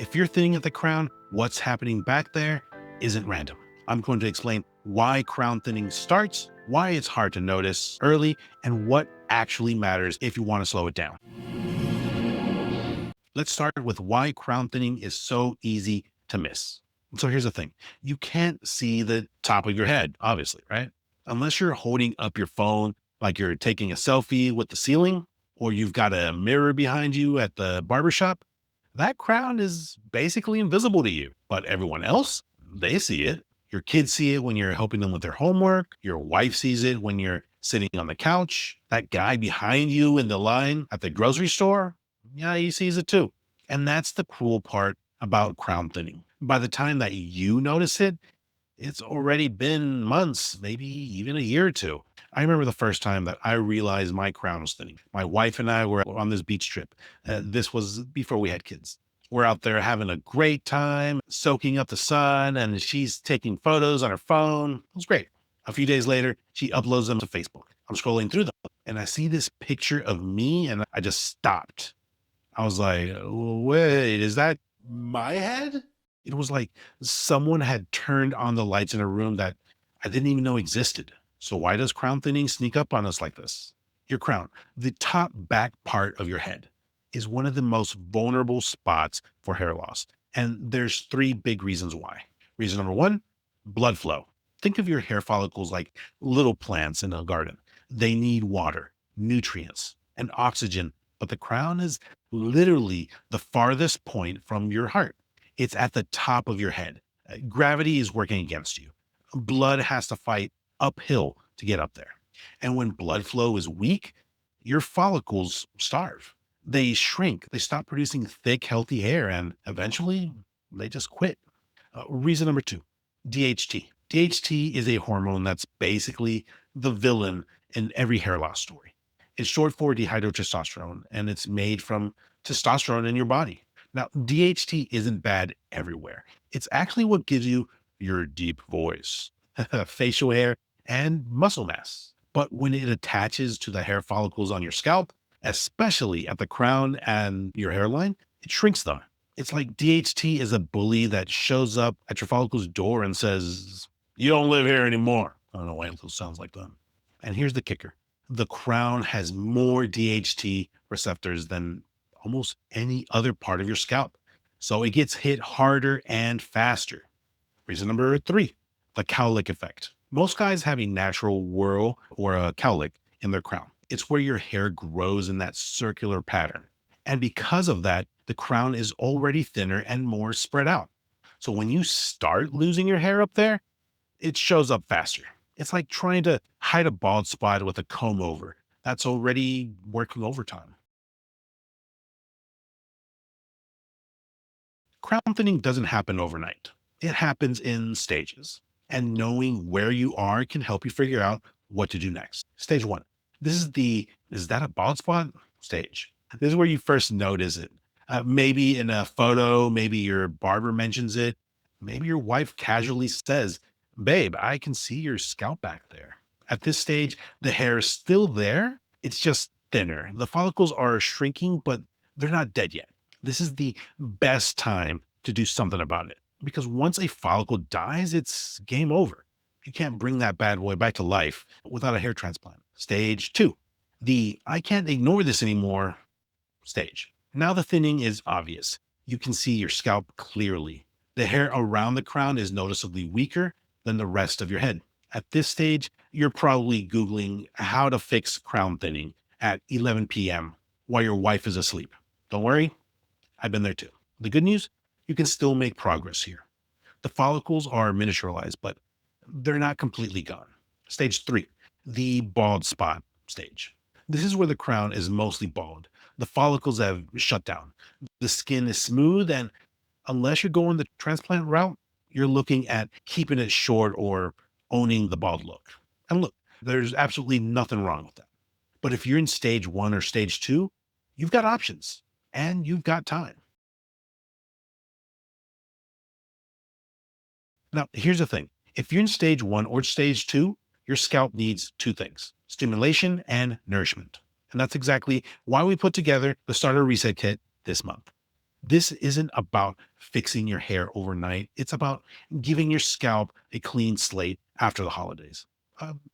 If you're thinning at the crown, what's happening back there isn't random. I'm going to explain why crown thinning starts, why it's hard to notice early, and what actually matters if you want to slow it down. Let's start with why crown thinning is so easy to miss. So here's the thing. You can't see the top of your head, obviously, right? Unless you're holding up your phone like you're taking a selfie with the ceiling, or you've got a mirror behind you at the barbershop, that crown is basically invisible to you. But everyone else, they see it. Your kids see it when you're helping them with their homework. Your wife sees it when you're sitting on the couch. That guy behind you in the line at the grocery store, yeah, he sees it too. And that's the cool part about crown thinning. By the time that you notice it, it's already been months, maybe even a year or two. I remember the first time that I realized my crown was thinning. My wife and I were on this beach trip. This was before we had kids. We're out there having a great time, soaking up the sun, and she's taking photos on her phone. It was great. A few days later, she uploads them to Facebook. I'm scrolling through them and I see this picture of me and I just stopped. I was like, wait, is that my head? It was like someone had turned on the lights in a room that I didn't even know existed. So why does crown thinning sneak up on us like this? Your crown, the top back part of your head, is one of the most vulnerable spots for hair loss. And there's three big reasons why. Reason number one, blood flow. Think of your hair follicles like little plants in a garden. They need water, nutrients, and oxygen, but the crown is literally the farthest point from your heart. It's at the top of your head. Gravity is working against you. Blood has to fight uphill to get up there. And when blood flow is weak, your follicles starve. They shrink. They stop producing thick, healthy hair, and eventually they just quit. Reason number two, DHT. DHT is a hormone that's basically the villain in every hair loss story. It's short for dihydrotestosterone, and it's made from testosterone in your body. Now, DHT isn't bad everywhere. It's actually what gives you your deep voice, facial hair, and muscle mass. But when it attaches to the hair follicles on your scalp, especially at the crown and your hairline, it shrinks them. It's like DHT is a bully that shows up at your follicle's door and says, "You don't live here anymore." I don't know why it sounds like that. And here's the kicker. The crown has more DHT receptors than almost any other part of your scalp. So it gets hit harder and faster. Reason number three, the cowlick effect. Most guys have a natural whorl or a cowlick in their crown. It's where your hair grows in that circular pattern. And because of that, the crown is already thinner and more spread out. So when you start losing your hair up there, it shows up faster. It's like trying to hide a bald spot with a comb over that's already working overtime. Crown thinning doesn't happen overnight. It happens in stages. And knowing where you are can help you figure out what to do next. Stage one. This is the, is that a bald spot stage? This is where you first notice it. Maybe in a photo, maybe your barber mentions it. Maybe your wife casually says, "Babe, I can see your scalp back there." At this stage, the hair is still there. It's just thinner. The follicles are shrinking, but they're not dead yet. This is the best time to do something about it because once a follicle dies, it's game over. You can't bring that bad boy back to life without a hair transplant. Stage two, the "I can't ignore this anymore" stage. Now the thinning is obvious. You can see your scalp clearly. The hair around the crown is noticeably weaker than the rest of your head. At this stage, you're probably Googling how to fix crown thinning at 11 p.m. while your wife is asleep. Don't worry, I've been there too. The good news, you can still make progress here. The follicles are miniaturized, but they're not completely gone. Stage three, the bald spot stage. This is where the crown is mostly bald. The follicles have shut down. The skin is smooth, and unless you're going the transplant route, you're looking at keeping it short or owning the bald look. And look, there's absolutely nothing wrong with that. But if you're in stage one or stage two, you've got options and you've got time. Now, here's the thing. If you're in stage one or stage two, your scalp needs two things: stimulation and nourishment. And that's exactly why we put together the starter reset kit this month. This isn't about fixing your hair overnight. It's about giving your scalp a clean slate after the holidays.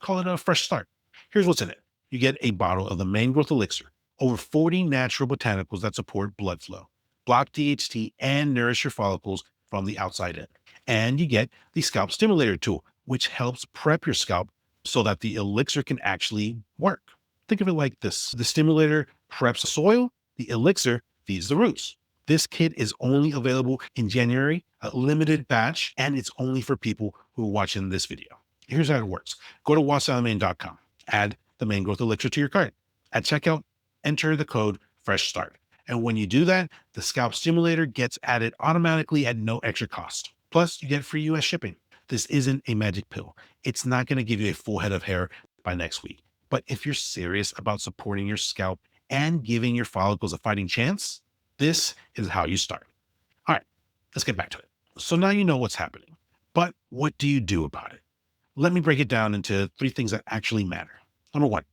Call it a fresh start. Here's what's in it. You get a bottle of the main growth elixir, over 40 natural botanicals that support blood flow, block DHT, and nourish your follicles from the outside in. And you get the scalp stimulator tool, which helps prep your scalp so that the elixir can actually work. Think of it like this: the stimulator preps the soil, the elixir feeds the roots. This kit is only available in January, a limited batch, and it's only for people who are watching this video. Here's how it works. Go to wasaamain.com, add the main growth elixir to your cart. At checkout, enter the code Fresh Start. And when you do that, the scalp stimulator gets added automatically at no extra cost. Plus, you get free US shipping. This isn't a magic pill. It's not going to give you a full head of hair by next week. But if you're serious about supporting your scalp and giving your follicles a fighting chance, this is how you start. All right, let's get back to it. So now you know what's happening, but what do you do about it? Let me break it down into three things that actually matter. Number one,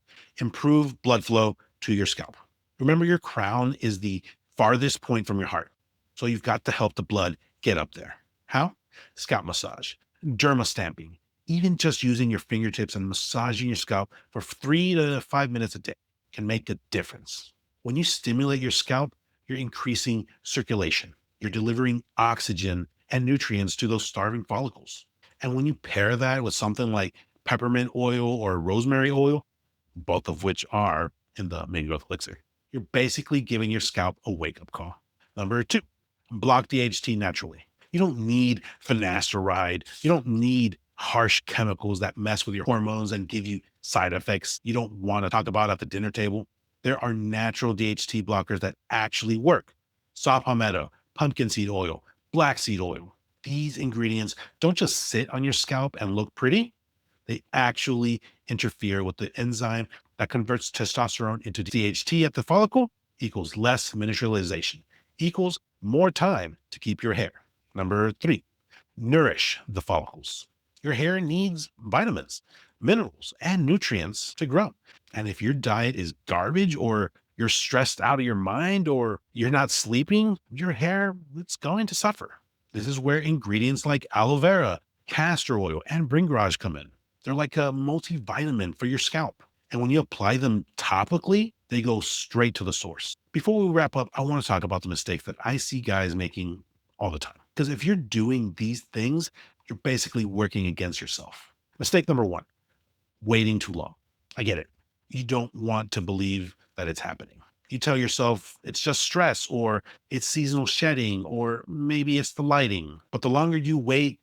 improve blood flow to your scalp. Remember, your crown is the farthest point from your heart. So you've got to help the blood get up there. How? Scalp massage, derma stamping, even just using your fingertips and massaging your scalp for 3 to 5 minutes a day can make a difference. When you stimulate your scalp, you're increasing circulation. You're delivering oxygen and nutrients to those starving follicles. And when you pair that with something like peppermint oil or rosemary oil, both of which are in the main growth elixir, you're basically giving your scalp a wake up call. Number two, block DHT naturally. You don't need finasteride. You don't need harsh chemicals that mess with your hormones and give you side effects you don't want to talk about at the dinner table. There are natural DHT blockers that actually work. Saw palmetto, pumpkin seed oil, black seed oil. These ingredients don't just sit on your scalp and look pretty. They actually interfere with the enzyme that converts testosterone into DHT at the follicle, equals less miniaturization, equals more time to keep your hair. Number three, nourish the follicles. Your hair needs vitamins, minerals, and nutrients to grow. And if your diet is garbage, or you're stressed out of your mind, or you're not sleeping, your hair, it's going to suffer. This is where ingredients like aloe vera, castor oil, and bringraj come in. They're like a multivitamin for your scalp. And when you apply them topically, they go straight to the source. Before we wrap up, I want to talk about the mistakes that I see guys making all the time. Because if you're doing these things, you're basically working against yourself. Mistake number one, waiting too long. I get it. You don't want to believe that it's happening. You tell yourself it's just stress, or it's seasonal shedding, or maybe it's the lighting. But the longer you wait,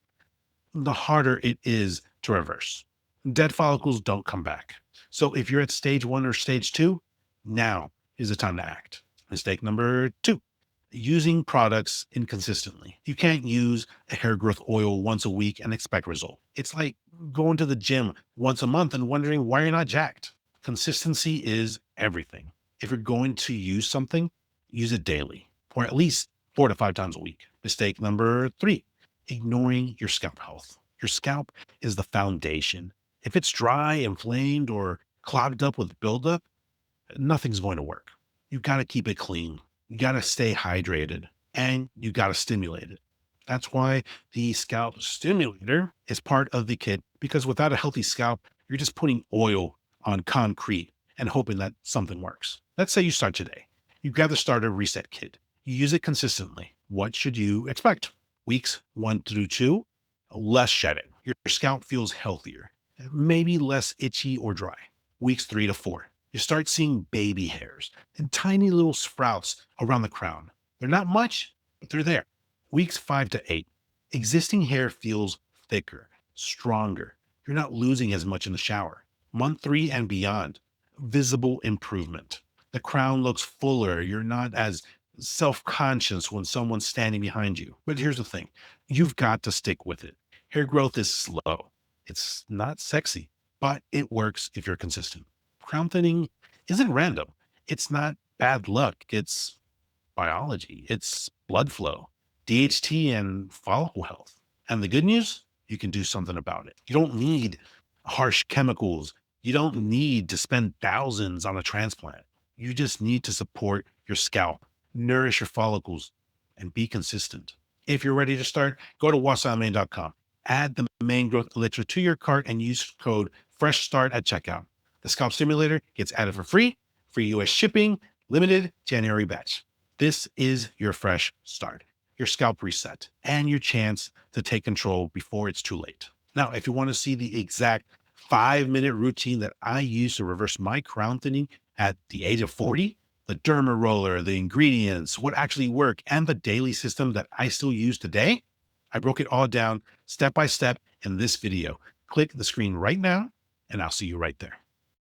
the harder it is to reverse. Dead follicles don't come back. So if you're at stage one or stage two, now is the time to act. Mistake number two, using products inconsistently. You can't use a hair growth oil once a week and expect result. It's like going to the gym once a month and wondering why you're not jacked. Consistency is everything. If you're going to use something, use it daily, or at least 4 to 5 times a week. Mistake number three, ignoring your scalp health. Your scalp is the foundation. If it's dry, inflamed, or clogged up with buildup, nothing's going to work. You got to keep it clean. You got to stay hydrated, and you got to stimulate it. That's why the scalp stimulator is part of the kit, because without a healthy scalp, you're just putting oil on concrete and hoping that something works. Let's say you start today. You grab the starter reset kit. You use it consistently. What should you expect? Weeks 1 through 2, less shedding. Your scalp feels healthier, maybe less itchy or dry. Weeks 3 to 4, you start seeing baby hairs and tiny little sprouts around the crown. They're not much, but they're there. Weeks 5 to 8, existing hair feels thicker, stronger. You're not losing as much in the shower. Month 3 and beyond, visible improvement. The crown looks fuller. You're not as self-conscious when someone's standing behind you. But here's the thing. You've got to stick with it. Hair growth is slow. It's not sexy, but it works if you're consistent. Crown thinning isn't random. It's not bad luck. It's biology. It's blood flow, DHT, and follicle health. And the good news, you can do something about it. You don't need harsh chemicals. You don't need to spend thousands on a transplant. You just need to support your scalp, nourish your follicles, and be consistent. If you're ready to start, go to wasamain.com. Add the Main Growth Elixir to your cart and use code FRESHSTART at checkout. The Scalp Stimulator gets added for free US shipping, limited January batch. This is your fresh start, your scalp reset, and your chance to take control before it's too late. Now, if you want to see the exact 5-minute routine that I use to reverse my crown thinning at the age of 40, the derma roller, the ingredients, what actually work, and the daily system that I still use today, I broke it all down step by step in this video. Click the screen right now, and I'll see you right there.